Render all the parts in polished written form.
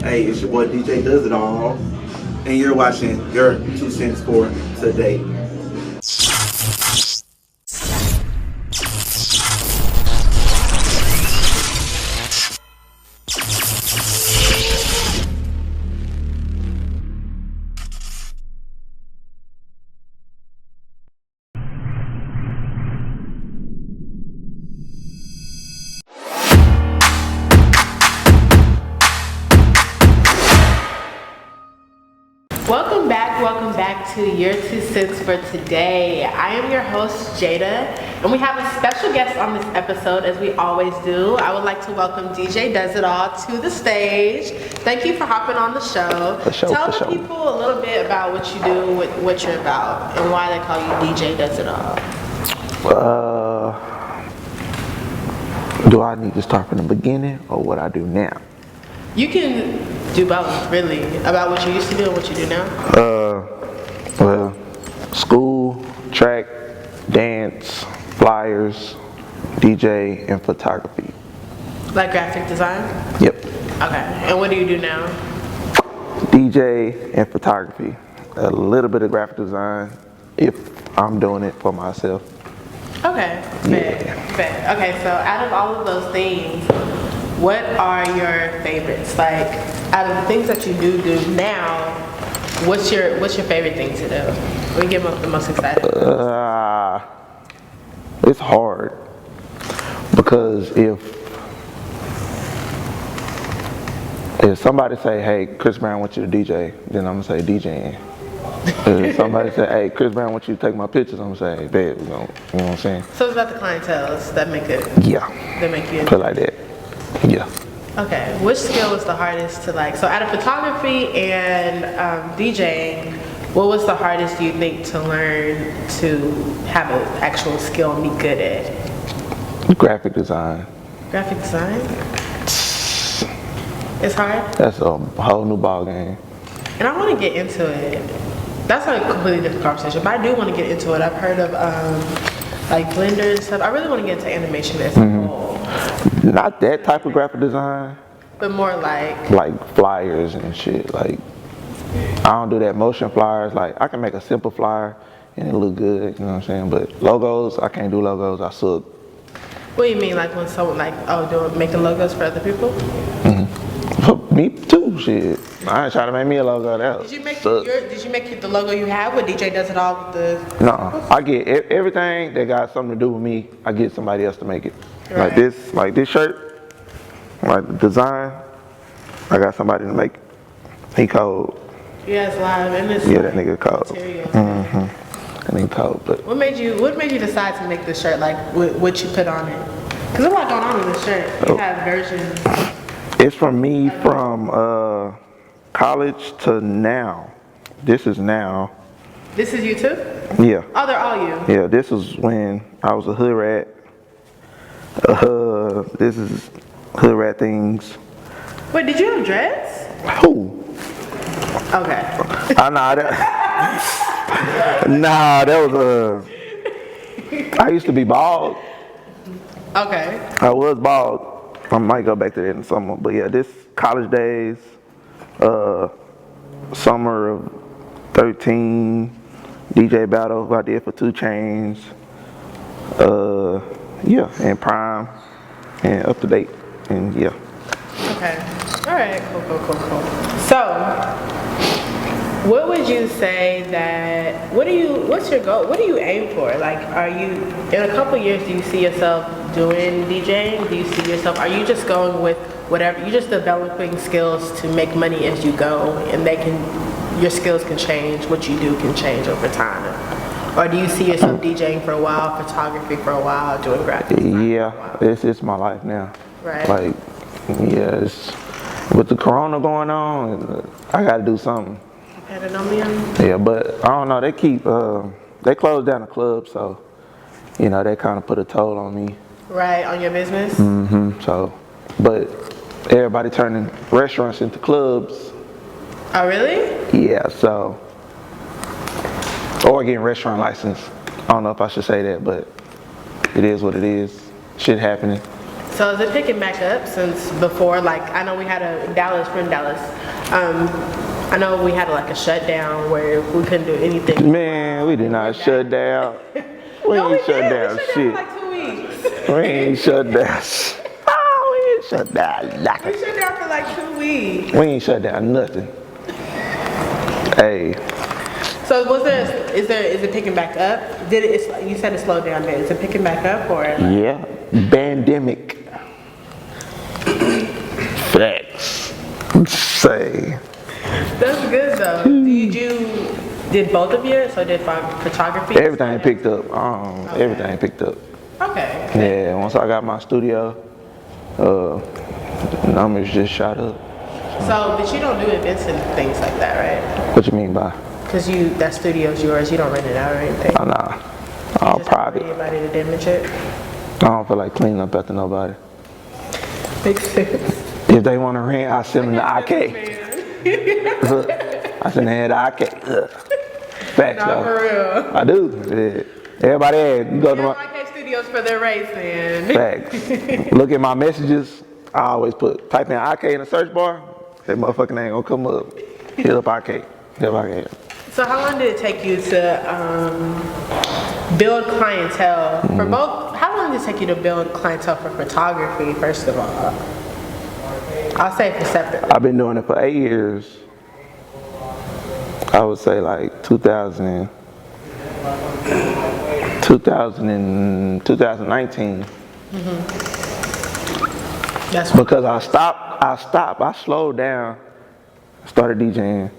Hey, it's your boy DJ Does It All, and you're watching Your 2 Cents for Today. Welcome back to Your 2 Cents for Today. I am your host, Jada, and we have a special guest on this episode, as we always do. I would like to welcome DJ Does It All to the stage. Thank you for hopping on the show. Tell the people a little bit about what you do, what you're about, and why they call you DJ Does It All. Do I need to start from the beginning or what I do now? You can do both, really, about what you used to do and what you do now. Well, school, track, dance, flyers, DJ, and photography. Like graphic design? Yep. Okay, and what do you do now? DJ and photography. A little bit of graphic design if I'm doing it for myself. Okay, bet. Okay, so out of all of those things, what are your favorites? Like, out of the things that you do now, what's your favorite thing to do? What do you get the most excited? It's hard because if somebody say, "Hey, Chris Brown wants you to DJ," then I'm gonna say DJing. If somebody say, "Hey, Chris Brown wants you to take my pictures," I'm gonna say, "Bet," you know what I'm saying? So it's about the clientele that make it. Yeah. That make you. Put it like that. Yeah. Okay. Which skill was the hardest to like? So out of photography and DJing, what was the hardest you think to learn to have an actual skill and be good at? Graphic design. Graphic design? It's hard? That's a whole new ball game. And I want to get into it. That's a completely different conversation, but I do want to get into it. I've heard of like Blender and stuff. I really want to get into animation as a whole. Not that type of graphic design. But more like flyers and shit. Like, I don't do that motion flyers. Like, I can make a simple flyer and it look good, you know what I'm saying? But logos, I can't do logos. I suck. What do you mean, like when someone making logos for other people? For me too, shit. I ain't trying to make me a logo. Did you make the logo you have with DJ Does It All with the? No, I get everything that got something to do with me. I get somebody else to make it. Right. Like this shirt, like the design. I got somebody to make it. He cold. Yeah, it's live and it's that nigga cold. That nigga cold. But what made you decide to make this shirt? Like what you put on it? Cause there's a lot going on with this shirt. You have versions. It's from me from college to now. This is now. This is you too? Yeah. Oh, they're all you? Yeah, this was when I was a hood rat. This is hood rat things. Wait, did you have dreads? Who? Okay. That was I used to be bald. Okay. I was bald. I might go back to that in summer, but yeah, this college days, summer of 13, DJ battle I did for 2 Chainz, and Prime, and Up to Date, and yeah. Okay. All right. Cool. So, what would you say that? What's your goal? What do you aim for? Like, are you in a couple years? Do you see yourself doing DJing? Do you see yourself? Are you just going with whatever? You're just developing skills to make money as you go, and your skills can change. What you do can change over time. Or do you see yourself DJing for a while, photography for a while, doing graphic design? Yeah, it's my life now. Right. Like, yeah, with the corona going on, I got to do something. Yeah, but I don't know. They closed down the club, so they kind of put a toll on me. Right, on your business. So, but everybody turning restaurants into clubs. Oh, really? Yeah. So, or getting restaurant license. I don't know if I should say that, but it is what it is. Shit happening. So is it picking back up since before? Like, I know we had a Dallas. I know we had like a shutdown where we couldn't do anything. Man, we did not shut down. We ain't shut down shit. For like 2 weeks. We ain't shut down. Oh, we ain't shut down nothing. We shut down for like 2 weeks. We ain't shut down nothing. Hey. So is it picking back up? You said it slowed down there. Is it picking back up or? Yeah. Pandemic. Facts. Say. That's good though. Did both of you? So did photography? Everything picked up. Everything picked up. Okay. Yeah, once I got my studio, numbers just shot up. So, but you don't do events and things like that, right? What you mean by? Because that studio's yours, you don't rent it out or anything? Oh, nah. All private. Anybody to damage it? I don't feel like cleaning up after nobody. Makes sense. If they want to rent, I send them the IK. Look, I send them the IK. Ugh. Facts, Not though. for real. I do. Yeah. Everybody had, you go to my... IK studios for their rates, man. Facts. Look at my messages. I always type in IK in the search bar. That motherfucking ain't gonna come up. Hit up IK. Hit up IK. So how long did it take you to build clientele for both? How long did it take you to build clientele for photography, first of all? I'll say for separate. I've been doing it for 8 years. I would say like 2019. That's Because I slowed down, started DJing,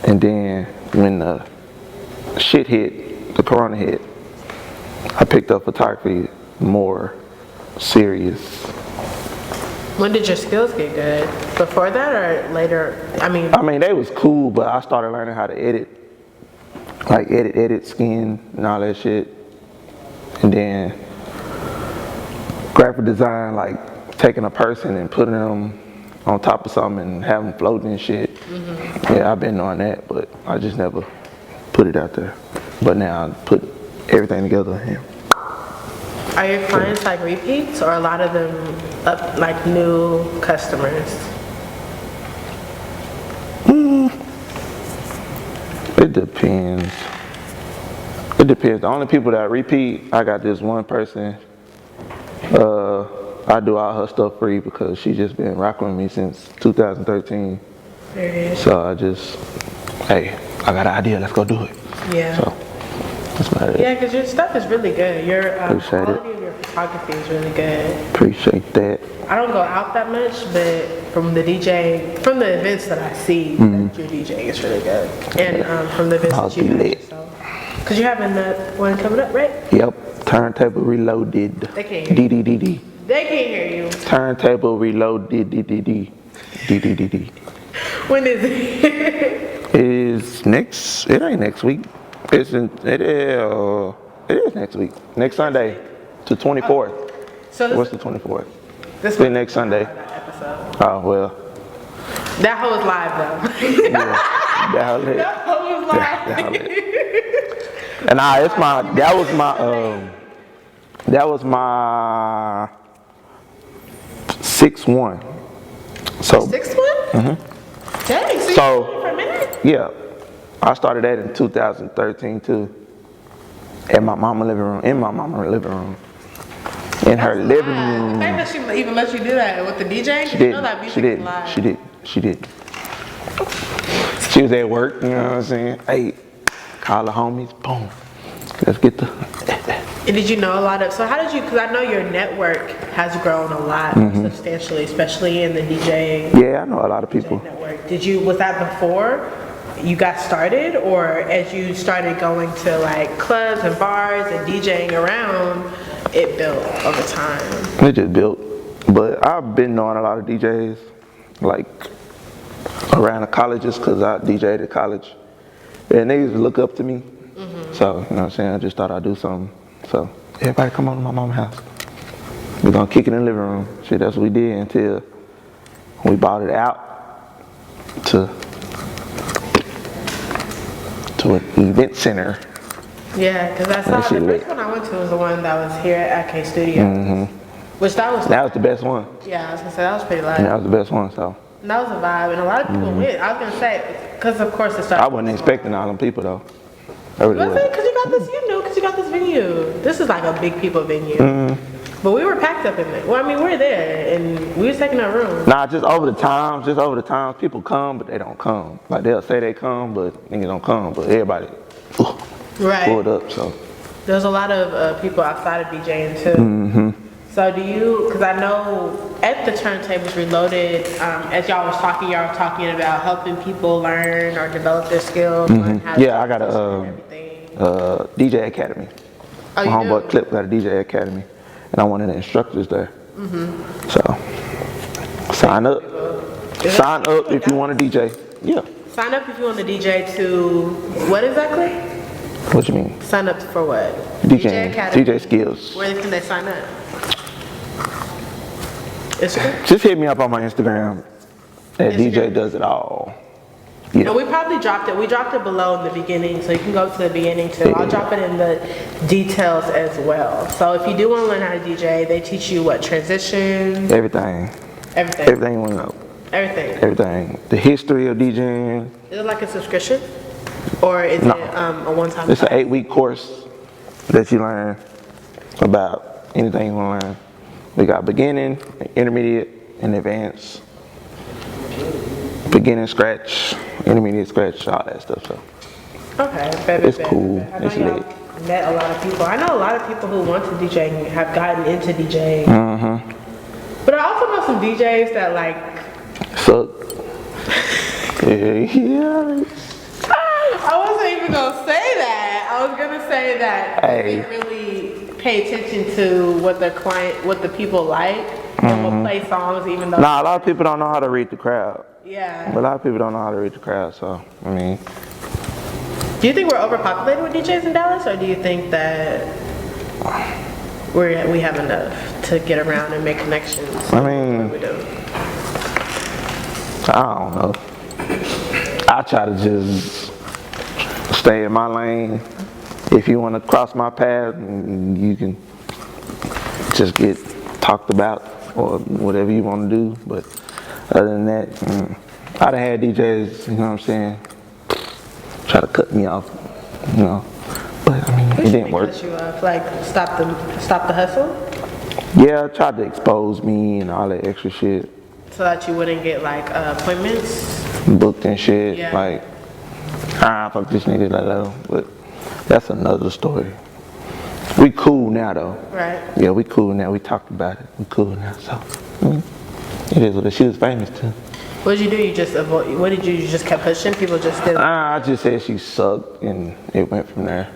and then when the shit hit, the corona hit, I picked up photography more serious. When did your skills get good? Before that or later? I mean, they was cool, but I started learning how to edit. Like edit skin and all that shit. And then graphic design, like taking a person and putting them on top of something and having them floating and shit. Mm-hmm. Yeah, I've been doing that, but I just never put it out there. But now I put everything together. Yeah. Are your clients like repeats or a lot of them like new customers? It depends. It depends. The only people that repeat, I got this one person. I do all her stuff free because she just been rocking with me since 2013. So I just, hey, I got an idea, let's go do it. Yeah. So that's about it. Yeah, because your stuff is really good. Your Appreciate quality of your photography is really good. Appreciate that. I don't go out that much, but from the events that I see, that your DJing is really good. And from the events that you do. Because you having one coming up, right? Yep. Turntable Reloaded. They can't hear you. DDDD. They can't hear you. Turntable Reloaded. DDDD. DDDD. When is it? It ain't next week. It is next week. Next Sunday, the 24th. So what's the 24th? This the next Sunday. Oh well. That hoe is live though. Yeah, that hoe lit. That hoe is live. That hoe lit. And that was my 6-1. So 6-1? Mm-hmm. Dang, so for a minute? Yeah. I started that in 2013 too. In my mama's living room. In her living room. The fact that she even let you do that with the DJ, she did. You know that music She did. is live. She did. She was at work, you know what I'm saying? Hey, call the homies, boom. Let's get the... And did you know a lot of, so how did you, because I know your network has grown a lot substantially, especially in the DJing. Yeah, I know a lot of people. Network. Was that before you got started, or as you started going to like clubs and bars and DJing around, it built over time? It just built. But I've been knowing a lot of DJs, like around the colleges, because I DJ'd at college. And they used to look up to me. So, you know what I'm saying? I just thought I'd do something. So, everybody come on to my mama's house. We're gonna kick it in the living room. Shit, that's what we did until we bought it out to an event center. Yeah, because I saw the first one I went to was the one that was here at AK Studios. Which that was the best one. Yeah, I was gonna say that was pretty live. And that was the best one, so. And that was a vibe, and a lot of people went. I was gonna say, because of course it started. I wasn't expecting all them people though. I really Was it? Because you got this, because you got this venue. This is like a big people venue. But we were packed up in there. Well, I mean, we're there, and we was taking our room. Nah, just over the times, people come, but they don't come. Like they'll say they come, but niggas don't come. But everybody pulled up, so. There's a lot of people outside of DJing too. So do you, because I know at the Turntables Reloaded, as y'all was talking about helping people learn or develop their skills. Learn how to I got a DJ Academy. Oh, My homeboy Clip got a DJ Academy, and I'm one of the instructors there. So, sign up. Sign up if you want to DJ. Yeah. Sign up if you want to DJ to, what exactly? What you mean? Sign up for what? DJ Academy. DJ skills. Where can they sign up? Instagram? Just hit me up on my Instagram at DJ Does It All. Yeah. No, we probably dropped it. We dropped it below in the beginning, so you can go to the beginning too. I'll drop it in the details as well. So if you do want to learn how to DJ, they teach you what, transitions? Everything. Everything you want to know. Everything. The history of DJing. Is it like a subscription? Or is it a one-time? It's an 8-week course that you learn about anything you want to learn. We got beginning, intermediate, and advanced. Beginning scratch, intermediate scratch, all that stuff. So okay, it's cool. It's lit. Met a lot of people. I know a lot of people who want to DJ and have gotten into DJing. But I also know some DJs that like suck. Yeah. I wasn't even gonna say that. I was gonna say that they really pay attention to what the people like, and will play songs even though. Nah, a lot of people don't know how to read the crowd. Yeah. But a lot of people don't know how to read the crowd, so I mean. Do you think we're overpopulated with DJs in Dallas, or do you think that we have enough to get around and make connections? I mean, we do? I don't know. I try to just stay in my lane. If you want to cross my path, you can just get talked about or whatever you want to do. But other than that, I done had DJs, you know what I'm saying, try to cut me off, you know. But I mean, it didn't work. Cut you off, like stop the hustle? Yeah, tried to expose me and all that extra shit. So that you wouldn't get like appointments? Booked and shit, Yeah. like, fuck this nigga, but that's another story. We cool now though. Right. Yeah, we cool now. We talked about it. We cool now, so it is what it is. She was famous too. What did you do? You just avoid? What did you just kept pushing? People just didn't. I just said she sucked, and it went from there.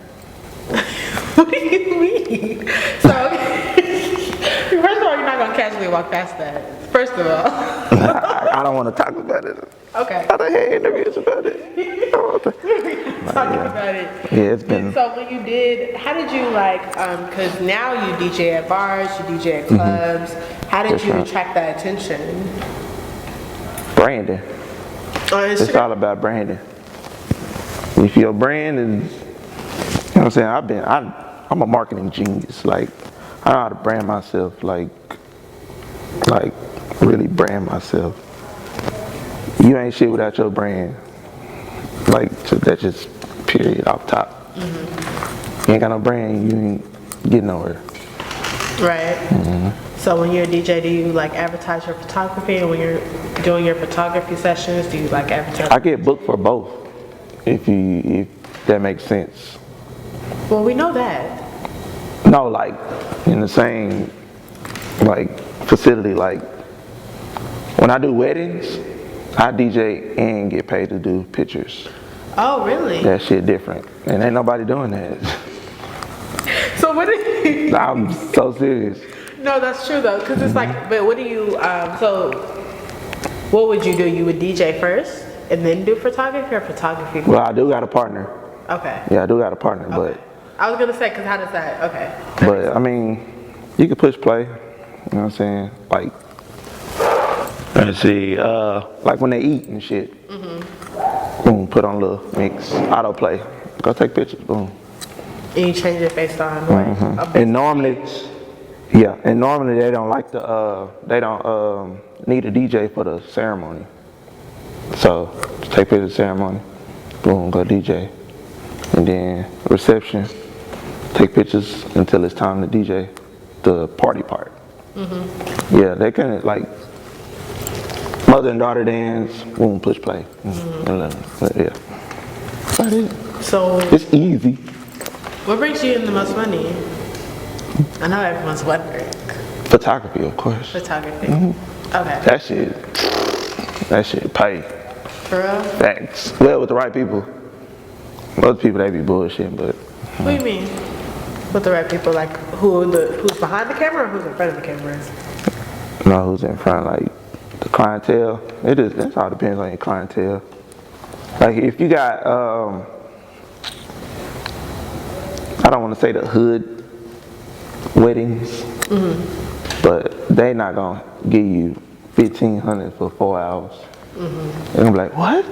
What do you mean? So, first of all, you're not gonna casually walk past that. First of all. I don't want to talk about it. Okay. I done had interviews about it. Talking about it. Yeah, it's been. So when you did, how did you like? Because now you DJ at bars, you DJ at clubs. How did you attract that attention? Branding. It's all about branding. If your brand is, you know what I'm saying? I'm a marketing genius. Like, I know how to brand myself. Like really brand myself. You ain't shit without your brand. Like, that's just period off top. You ain't got no brand, you ain't getting nowhere. Right. So when you're a DJ, do you like advertise your photography? And when you're doing your photography sessions, do you like advertise? I get booked for both, if that makes sense. Well, we know that. No, like in the same like facility. Like when I do weddings, I DJ and get paid to do pictures. Oh, really? That shit different, and ain't nobody doing that. So what do you? I'm so serious. No, that's true though, because it's like, but what do you? So, what would you do? You would DJ first and then do photography, or photography? Well, I do got a partner. Okay. Yeah, I do got a partner, Okay. I was gonna say, because how does that? Okay. But I mean, you can push play. You know what I'm saying? Like, let's see, like when they eat and shit. Boom, put on a little mix, autoplay. Go take pictures, boom. And you change it based on like. And normally, Yeah, and normally they don't like they don't need a DJ for the ceremony. So take pictures of the ceremony, boom, go DJ, and then reception, take pictures until it's time to DJ the party part. Yeah, they can like mother and daughter dance, boom, push play. Yeah, that's it. So It's easy. what brings you in the most money? I know everyone's wondering. Photography, of course. Photography. Okay. That shit pay. For real? Thanks. Well, with the right people. Most people, they be bullshitting, but. What do you mean? With the right people, like who's behind the camera or who's in front of the camera? No, who's in front, like the clientele. It all depends on your clientele. Like if you got, I don't want to say the hood weddings, but they not gonna give you $1,500 for 4 hours. And I'm like, what?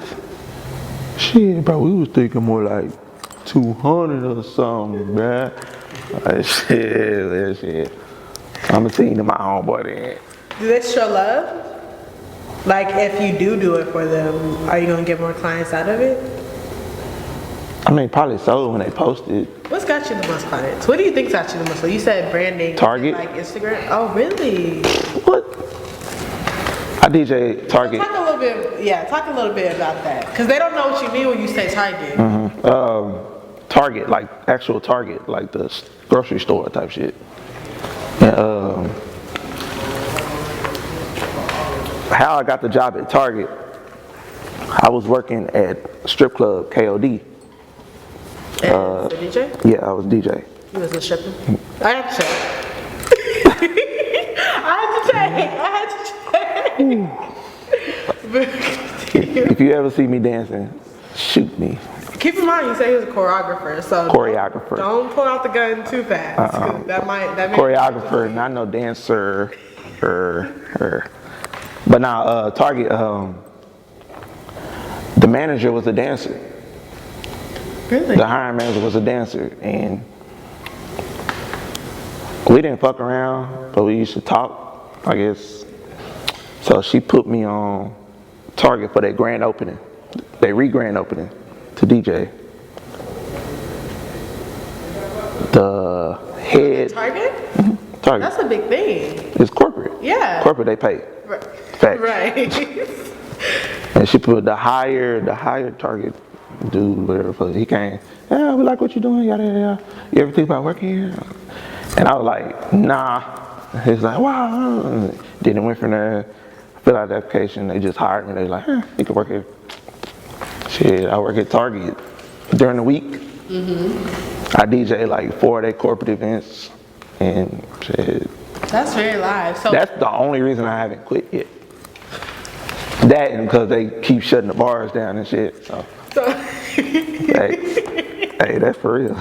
Shit, bro, we was thinking more like 200 or something, bruh. Like, shit. I'm a team to my homeboy then. Do they show love? Like if you do it for them, are you gonna get more clients out of it? I mean, probably so when they post it. What's got you the most clients? What do you think's got you the most? So you said branding, Target. like Instagram. Oh, really? What? I DJ Target. Talk a little bit about that, because they don't know what you mean when you say Target. Target, like actual Target, like the grocery store type shit. And, how I got the job at Target, I was working at strip club KOD. And the DJ? Yeah, I was DJ. You wasn't shipping? I had to check. I had to check. If you ever see me dancing, shoot me. Keep in mind, you say he was a choreographer, so Choreographer. Don't pull out the gun too fast. 'Cause that may Choreographer, not no dancer. Her. But now, Target, the manager was a dancer. Really? The hiring manager was a dancer, and we didn't fuck around, but we used to talk, I guess. So she put me on Target for that grand opening, they re-grand opening to DJ. The head. Target? Target. That's a big thing. It's corporate. Yeah. Corporate, they pay. Right. Facts. Right. And she put the higher Target dude, whatever the fuck. He came, yeah, we like what you're doing, yada yada yada. You ever think about working here? And I was like, nah. He's like, wow. Then it went from there, fill out the application, they just hired me. They like, you can work here. Shit, I work at Target during the week. I DJ like 4 of their corporate events, and shit. That's very live. So That's the only reason I haven't quit yet. That and because they keep shutting the bars down and shit. So. Hey, that's for real.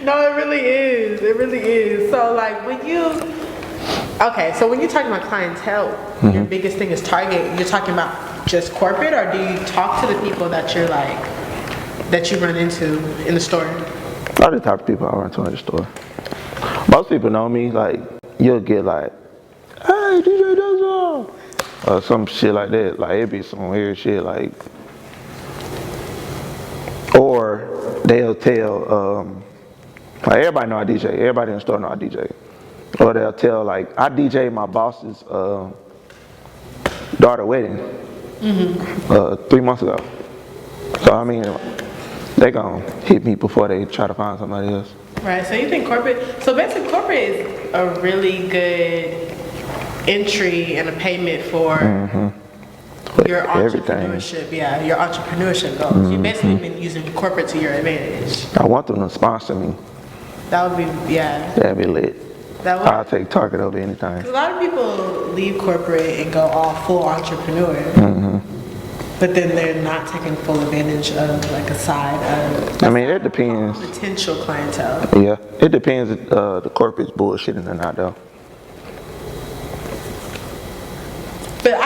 No, it really is. It really is. So like when you're talking about clientele, your biggest thing is Target. You're talking about just corporate, or do you talk to the people that you run into in the store? I just talk to people I run into in the store. Most people know me. Like you'll get like, hey, DJ Dozo, or some shit like that. Like it'd be some weird shit like. Or they'll tell, like everybody know I DJ. Everybody in the store know I DJ. Or they'll tell like I DJ my boss's daughter wedding 3 months ago. So I mean, they gonna hit me before they try to find somebody else. Right. So you think corporate? So basically, corporate is a really good entry and a payment for. Your entrepreneurship, your entrepreneurship goals. You've basically been using corporate to your advantage. I want them to sponsor me. That would be, That'd be lit. That would. I'll take Target over anytime. Because a lot of people leave corporate and go all full entrepreneur, but then they're not taking full advantage of like a side of. I mean, it depends. Potential clientele. Yeah, it depends if the corporate's bullshitting or not though.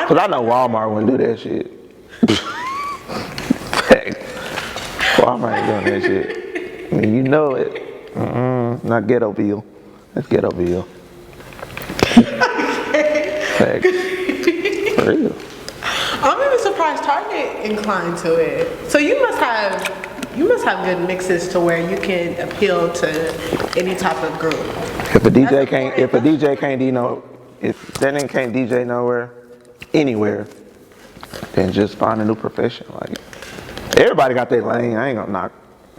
Cause I know Walmart wouldn't do that shit. Walmart ain't doing that shit. I mean, you know it. Not Ghettoville. That's Ghettoville. For real. I'm even surprised Target inclined to it. So you must have good mixes to where you can appeal to any type of group. If a DJ can't DJ nowhere, anywhere, then just find a new profession. Like, everybody got their lane. I ain't gonna knock.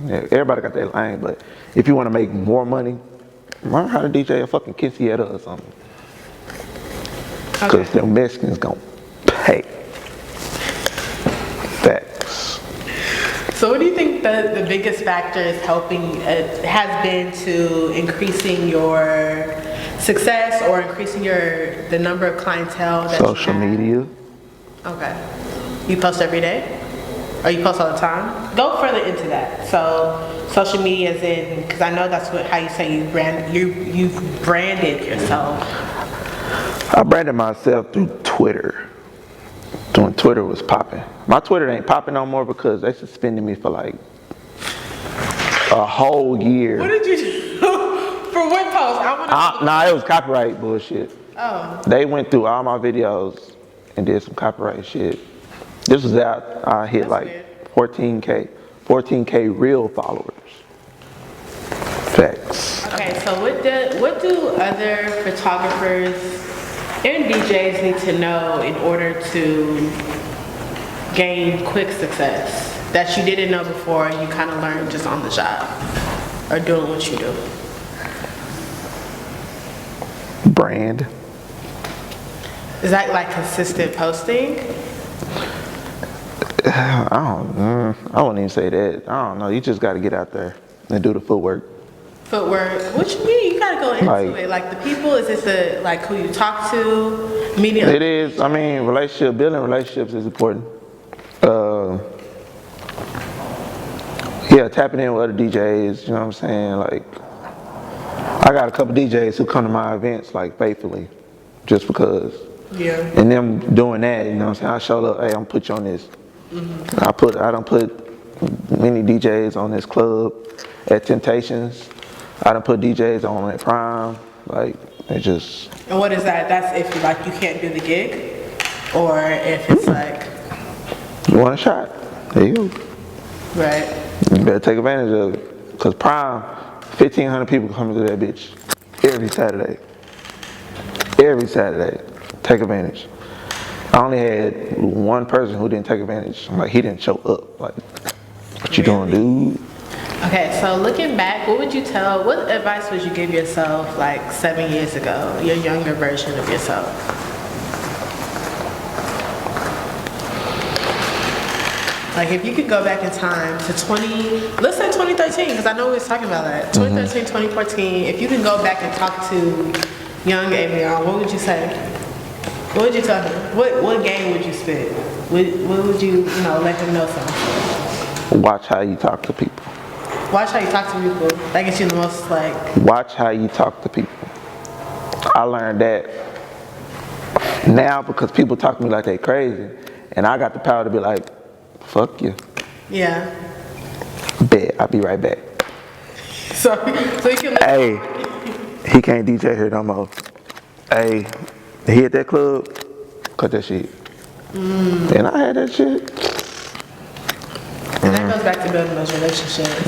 Yeah, everybody got their lane, but if you want to make more money, learn how to DJ a fucking quinceañera or something. Because them Mexicans gonna pay. Facts. So what do you think the biggest factor is helping, has been to increasing your success or increasing the number of clientele that Social you have? media. Okay. You post every day? Or you post all the time? Go further into that. So social media is in, because I know that's how you say you've branded yourself. I branded myself through Twitter. When Twitter was popping. My Twitter ain't popping no more because they suspended me for like a whole year. What did you do? For what post? Nah, it was copyright bullshit. Oh. They went through all my videos and did some copyright shit. This was out, I hit like 14K real followers. Facts. Okay, so what do other photographers and DJs need to know in order to gain quick success that you didn't know before and you kind of learned just on the job or doing what you do? Brand. Is that like consistent posting? I wouldn't even say that. I don't know. You just got to get out there and do the footwork. Footwork? What you mean? You got to go into it. Like the people, is this like who you talk to? Media? It is. I mean, building relationships is important. Yeah, tapping in with other DJs, you know what I'm saying? Like, I got a couple DJs who come to my events like faithfully, just because. Yeah. And them doing that, you know what I'm saying? I show up, hey, I'm gonna put you on this. Mm-hmm. I don't put many DJs on this club at Temptations. I done put DJs on at Prime. Like, it just. And what is that? That's if like you can't do the gig, or if it's like. You want a shot? There you go. Right. You better take advantage of it. Cause Prime, 1,500 people coming to that bitch every Saturday. Every Saturday. Take advantage. I only had one person who didn't take advantage. Like, he didn't show up. Like, what you doing, dude? Okay, so looking back, what advice would you give yourself like 7 years ago, your younger version of yourself? Like if you could go back in time to let's say 2013, because I know we was talking about that. 2013, 2014, if you can go back and talk to young Avion, what would you say? What would you tell him? What game would you spit? What would you let him know something? Watch how you talk to people. Watch how you talk to people. That gets you the most like. Watch how you talk to people. I learned that now because people talk to me like they crazy, and I got the power to be like, fuck you. Yeah. Bet. I'll be right back. So you can. Hey, he can't DJ here no more. Hey, he hit that club, cut that shit. And I had that shit. And that goes back to building those relationships.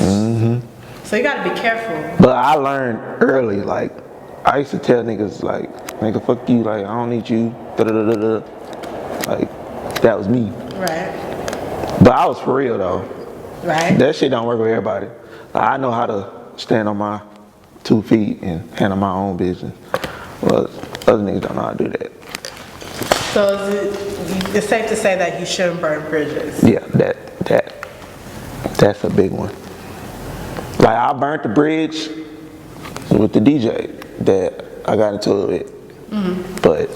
So you gotta be careful. But I learned early, like, I used to tell niggas, like, nigga, fuck you, like, I don't need you, da-da-da-da-da. Like, that was me. Right. But I was for real, though. Right. That shit don't work with everybody. Like, I know how to stand on my 2 feet and handle my own business. Well, other niggas don't know how to do that. So it's safe to say that you shouldn't burn bridges. Yeah, that's a big one. Like, I burnt the bridge with the DJ that I got into it. But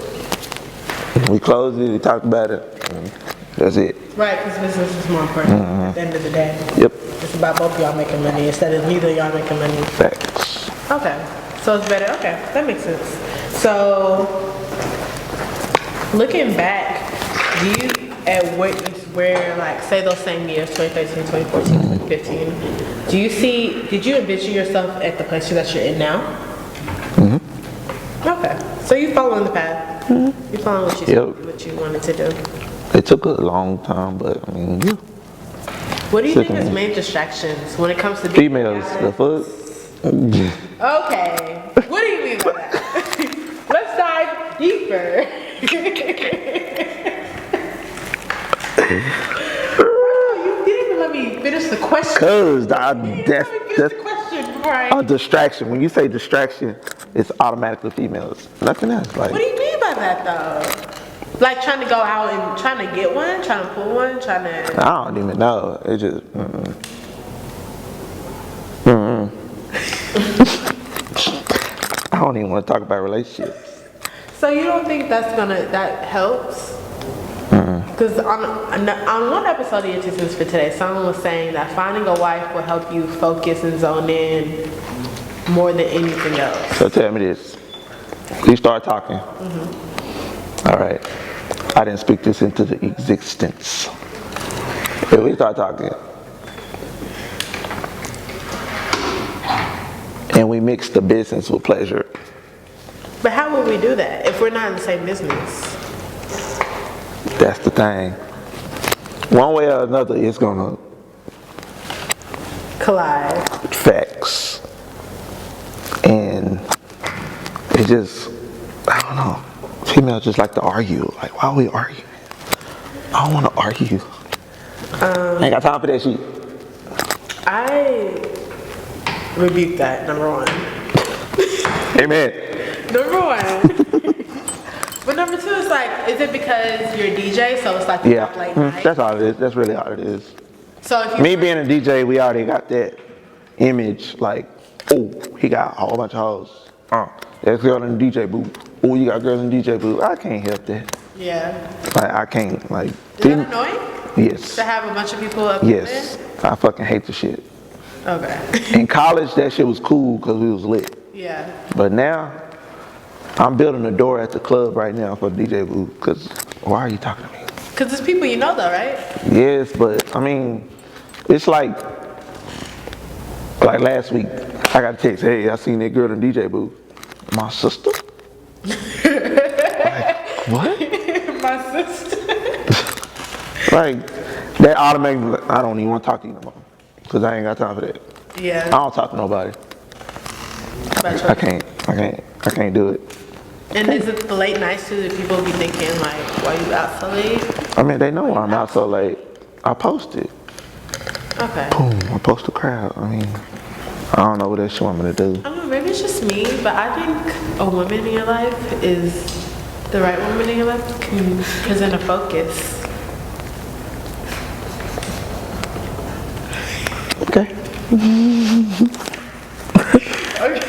we closed it, we talked about it, and that's it. Right, because business is more important at the end of the day. Yep. It's about both of y'all making money instead of neither of y'all making money. Facts. Okay, so it's better. Okay, that makes sense. So, looking back, where like say those same years, 2013, 2014, 2015, did you envision yourself at the place that you're in now? Okay, so you following the path. You found what you wanted to do. It took a long time, but I mean, yeah. What do you think is main distractions when it comes to females? The fuck? Okay. What do you mean by that? Let's dive deeper. You didn't even let me finish the question. Cause that's Right. a distraction. When you say distraction, it's automatically females. Nothing else. Like, What do you mean by that though? Like trying to go out and trying to get one, trying to pull one, trying to. I don't even know. It just. I don't even want to talk about relationships. So you don't think that helps? Because on one episode of Your Two Cents for Today, someone was saying that finding a wife will help you focus and zone in more than anything else. So tell me this. You start talking. All right. I didn't speak this into the existence. If we start talking and we mix the business with pleasure. But how would we do that if we're not in the same business? That's the thing. One way or another, it's gonna collide. Facts. And it just, I don't know. Females just like to argue. Like, why are we arguing? I don't want to argue. I ain't got time for that shit. I rebuke that, number one. Amen. Number one. But number two is like, is it because you're a DJ, so it's like you work late night? That's all it is. That's really all it is. So if Me being a DJ, we already got that image. Like, oh, he got a whole bunch of hoes. There's girl in the DJ booth. Oh, you got girls in the DJ booth. I can't help that. Yeah. Like, I can't. Like, is that annoying? Yes. To have a bunch of people up Yes. I fucking hate the shit. Okay. In college, that shit was cool because we was lit. Yeah. But now, I'm building a door at the club right now for the DJ booth. Because why are you talking to me? Because it's people you know though, right? Yes, but I mean, it's like last week, I got a text, hey, I seen that girl in the DJ booth. My sister? Like, what? My sister. Like, that automatically, I don't even want to talk to you no more. Because I ain't got time for that. Yeah. I don't talk to nobody. I can't do it. And is it the late nights too that people be thinking like, why you out so late? I mean, they know I'm out so late. I post it. Okay. Boom, I post the crowd. I mean, I don't know what else you want me to do. I don't know, maybe it's just me, but I think a woman in your life is, the right woman in your life can present a focus. Okay. Okay.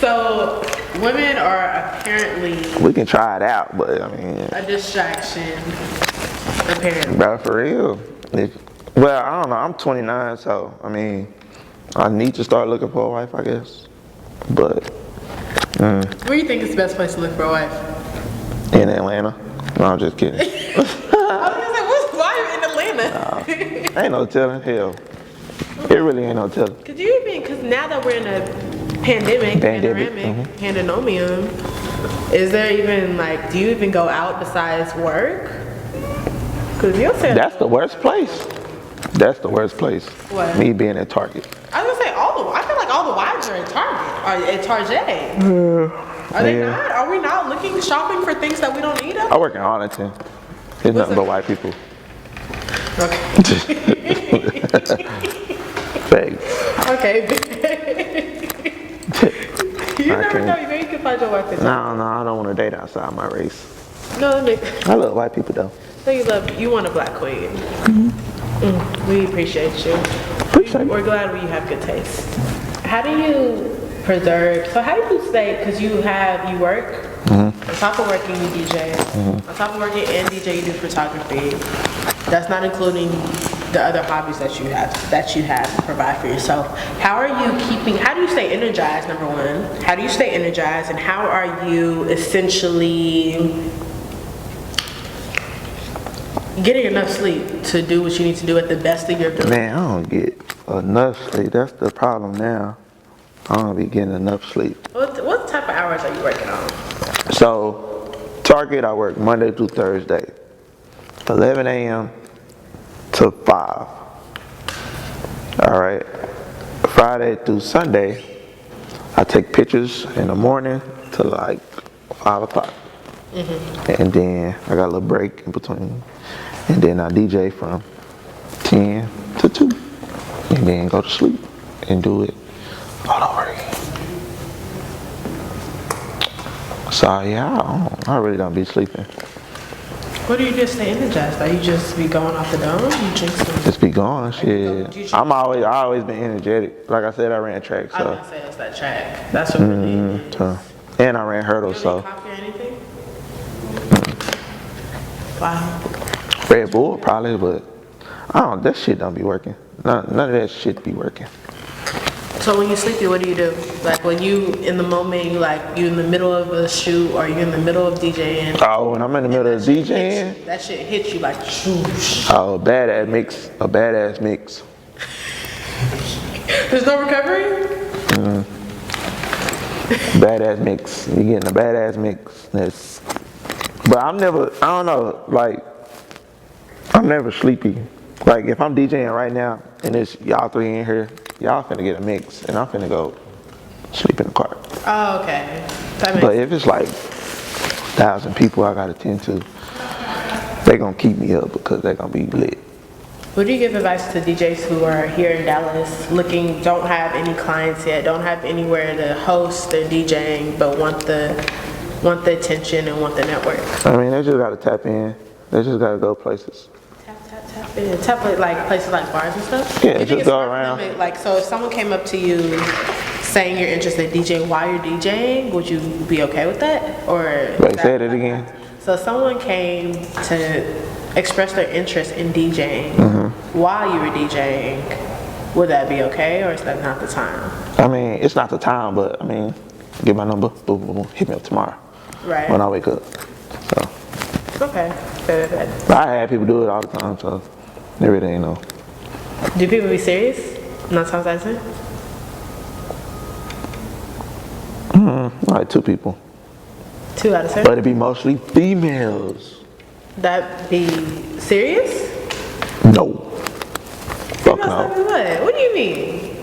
So, women are apparently... We can try it out, but I mean... a distraction, apparently. Bro, for real. Well, I don't know. I'm 29, so, I mean, I need to start looking for a wife, I guess. But... Where do you think is the best place to look for a wife? In Atlanta. No, I'm just kidding. I was gonna say, why in Atlanta? Ain't no telling. Hell. It really ain't no telling. Because now that we're in a pandenomium, is there even like, do you even go out besides work? Because you'll say that's the worst place. That's the worst place. What? Me being at Target. I was gonna say I feel like all the wives are at Target or at Target. Are they not? Are we not shopping for things that we don't need? I work in Arlington. There's nothing but white people. Okay. Thanks. Okay. You never know. Maybe you can find your wife. No, I don't want to date outside my race. No, Nick. I love white people though. So you want a black queen. We appreciate you. We're glad you have good taste. How do you preserve? So how do you stay? Because you work. On top of working, you DJ. On top of working and DJ, you do photography. That's not including the other hobbies that you have to provide for yourself. How do you stay energized, number one? How do you stay energized, and how are you essentially getting enough sleep to do what you need to do at the best of your ability? Man, I don't get enough sleep. That's the problem now. I don't be getting enough sleep. What type of hours are you working on? So, Target, I work Monday through Thursday, 11 a.m. to 5. All right. Friday through Sunday, I take pictures in the morning to like 5 o'clock. And then I got a little break in between. And then I DJ from 10 to 2. And then go to sleep and do it all over again. So yeah, I really don't be sleeping. What do you just stay energized? Are you just be going off the dome? You drink some? Just be going, shit. I always been energetic. Like I said, I ran track, so. I was gonna say it's that track. That's what really is. And I ran hurdles, You don't so. need coffee or anything? Wow. Red Bull probably, but that shit don't be working. None of that shit be working. So when you sleepy, what do you do? Like when you in the moment, you in the middle of a shoot or you in the middle of DJing? Oh, when I'm in the middle of DJing? That shit hits you like shoosh. Oh, a badass mix. There's no recovery? Badass mix. You getting a badass mix. But I'm never sleepy. Like if I'm DJing right now and it's y'all three in here, y'all finna get a mix and I'm finna go sleep in the car. Oh, okay. But if it's like 1,000 people I gotta tend to, they gonna keep me up because they gonna be lit. Would you give advice to DJs who are here in Dallas, don't have any clients yet, don't have anywhere to host their DJing, but want the attention and want the network? I mean, they just gotta tap in. They just gotta go places. Tap in. Tap like places like bars and stuff? Yeah, just go around. Like, so if someone came up to you saying you're interested in DJing while you're DJing, would you be okay with that? Or Wait, say it again. So someone came to express their interest in DJing while you were DJing, would that be okay, or is that not the time? I mean, it's not the time, but I mean, get my number, boom, boom, boom, hit me up tomorrow. Right. When I wake up. So. Okay. Good. I had people do it all the time, so they really ain't know. Do people be serious? Not times I say? Like 2 people. 2 out of 7? But it be mostly females. That be serious? No. Fuck no. What do you mean?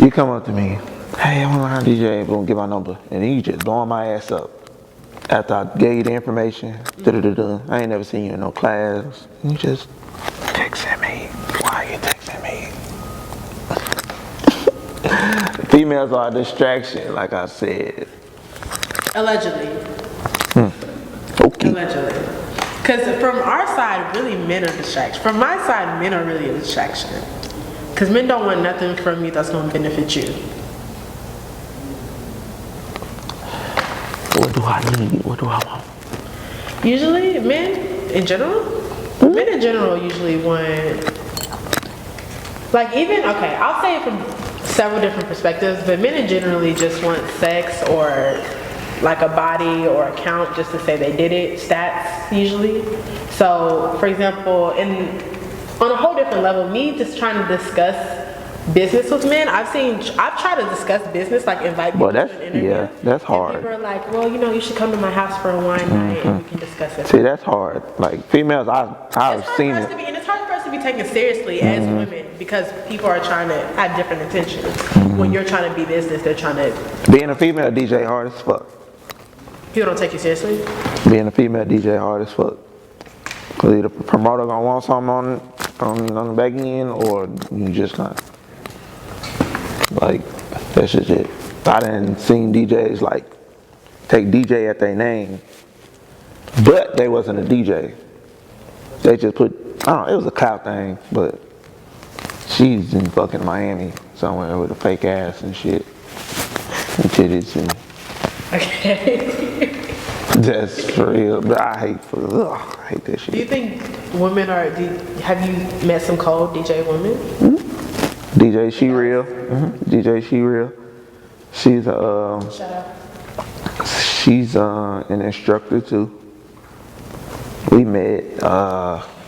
You come up to me, hey, I want to learn how to DJ, boom, get my number. And then you just blowing my ass up. After I gave you the information, I ain't never seen you in no class. You just texting me. Why are you texting me? Females are a distraction, like I said. Allegedly. Okay. Allegedly. Because from our side, really men are distractions. From my side, men are really a distraction. Because men don't want nothing from you that's going to benefit you. What do I need? What do I want? Usually, men in general usually want, like I'll say it from several different perspectives, but men generally just want sex or like a body or a count just to say they did it, stats usually. So, for example, on a whole different level, me just trying to discuss business with men, I've tried to discuss business, like invite people to an interview. Yeah, that's hard. And people are like, well, you should come to my house for a wine night and we can discuss it. See, that's hard. Like females, I've seen it. And it's hard for us to be taken seriously as women because people are trying to have different intentions. When you're trying to be business, they're trying to. Being a female DJ hard as fuck. People don't take you seriously? Being a female DJ hard as fuck. Cause either the promoter gonna want something on the back end or you just not. Like, that's just it. I done seen DJs like take DJ at their name, but they wasn't a DJ. They just put, I don't know, it was a clout thing, but she's in fucking Miami somewhere with a fake ass and shit. And titties and. Okay. That's for real, but I hate that shit. Do you think women have you met some cold DJ women? DJ She Real. DJ She Real. She's Shout out. She's an instructor too. We met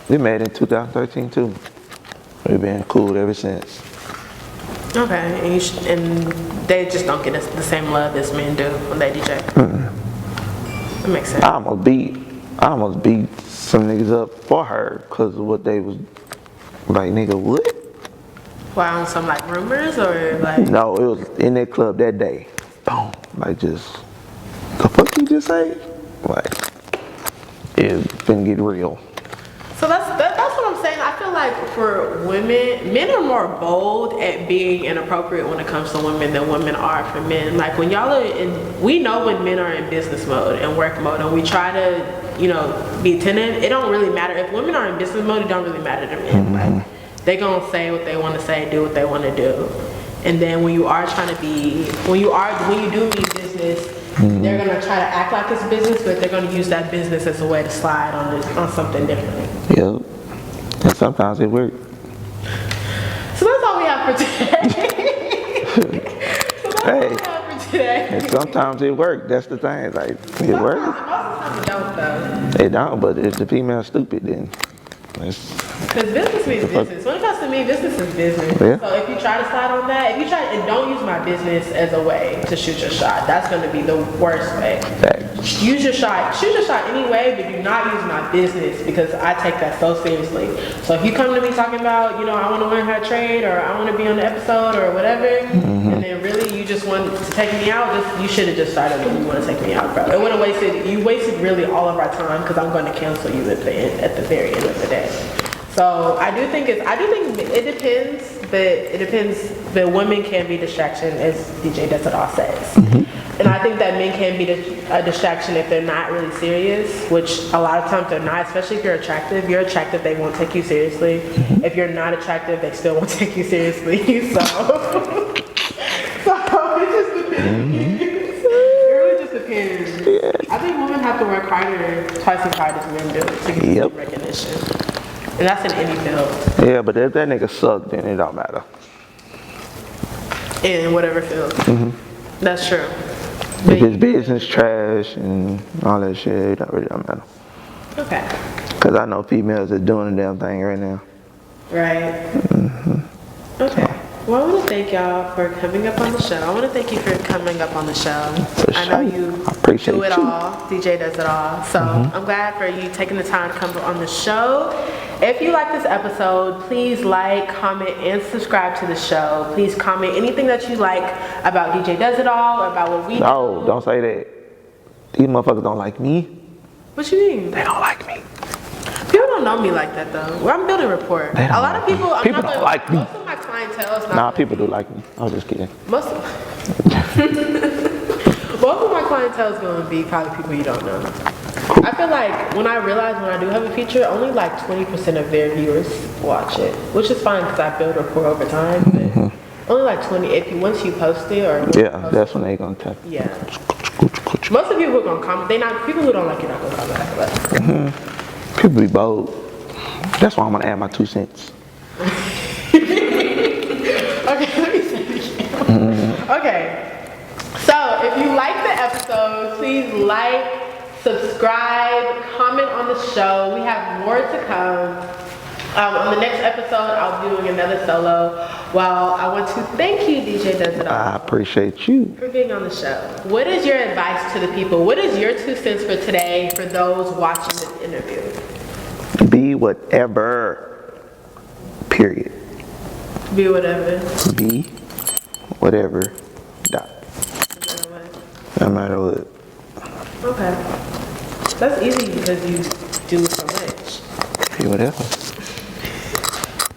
in 2013 too. We've been cool ever since. Okay, and they just don't get the same love as men do when they DJ. That makes sense. I almost beat some niggas up for her because of what they was like. Nigga, what? Why, on some like rumors or like? No, it was in that club that day. Boom, like just the fuck you just say? Like it finna get real. So that's what I'm saying. I feel like for women, men are more bold at being inappropriate when it comes to women than women are for men. Like when y'all are we know when men are in business mode and work mode, and we try to, be attentive. It don't really matter if women are in business mode. It don't really matter to men. Like they gonna say what they want to say, do what they want to do, and then when you are trying to be, when you do mean business. They're gonna try to act like it's business, but they're gonna use that business as a way to slide on something different. Yep. And sometimes it works. So that's all we have for today. And sometimes it works. That's the thing. Like it works. Most of the time it don't though. It don't. But if the female's stupid, then because business means business. When it comes to me, business is business. Yeah. So if you try to slide on that, and don't use my business as a way to shoot your shot. That's going to be the worst way. Facts. Use your shot. Shoot your shot anyway, but do not use my business because I take that so seriously. So if you come to me talking about, I want to learn how to trade or I want to be on the episode or whatever, and then really you just want to take me out, you should have just started when you want to take me out, bro. It would have you wasted really all of our time because I'm going to cancel you at the very end of the day. So I do think it depends, but women can be distraction, as DJ Does It All says. And I think that men can be a distraction if they're not really serious, which a lot of times they're not, especially if you're attractive. If you're attractive, they won't take you seriously. If you're not attractive, they still won't take you seriously. So it just depends. It really just depends. I think women have to work harder, twice as hard as men do to get some recognition. And that's in any field. Yeah, but if that nigga suck, then it don't matter. In whatever field. That's true. If his business trash and all that shit, it don't matter. Okay. Because I know females are doing the damn thing right now. Right. Okay. Well, I want to thank y'all for coming up on the show. I want to thank you for coming up on the show. I know you do it all. DJ does it all. So I'm glad for you taking the time to come on the show. If you like this episode, please like, comment, and subscribe to the show. Please comment anything that you like about DJ Does It All or about what we do. No, don't say that. These motherfuckers don't like me. What you mean? They don't like me. People don't know me like that though. I'm building rapport. A lot of people, don't like me. Most of my clientele is not. Nah, people do like me. I was just kidding. Most of my clientele is going to be probably people you don't know. I feel like when I do have a feature, only like 20% of their viewers watch it, which is fine because I build rapport over time. But only like 20. Once you post it or that's when they gonna tap. Yeah. Most of the people who are gonna comment, people who don't like you're not gonna comment back. People be bold. That's why I'm gonna add my 2 cents. Okay, let me say it again. Okay. So if you like the episode, please like, subscribe, comment on the show. We have more to come. On the next episode, I'll be doing another solo. Well, I want to thank you, DJ Does It All. I appreciate you for being on the show. What is your advice to the people? What is your 2 cents for today for those watching this interview? Be whatever. Period. Be whatever. Be whatever. Dot. No matter what. Okay. That's easy because you do so much. Be whatever.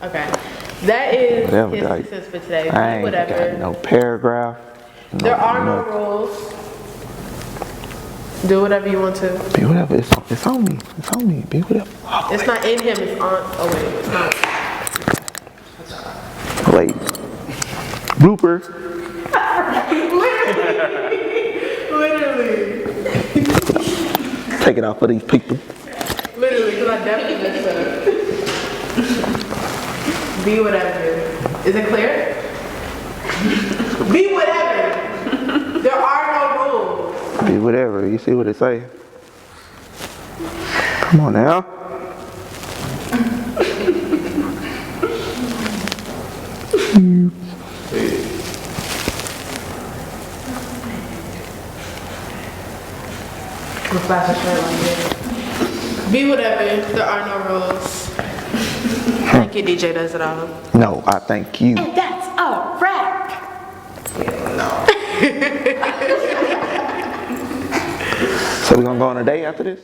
Okay. That is whatever, his like, 2 cents for today. I ain't Whatever. got no paragraph. There are no rules. Do whatever you want to. Be whatever. It's on me. It's on me. Be whatever. It's not in him. It's on. Oh wait. It's not. Wait. Blooper. Literally. Take it out for these people. Literally, because I definitely messed up. Be whatever. Is it clear? Be whatever. There are no rules. Be whatever. You see what it say? Come on now. Flash a shirt like that. Be whatever. There are no rules. Thank you, DJ does it all. No, I thank you. And that's a wrap. No. So we gonna go on a date after this?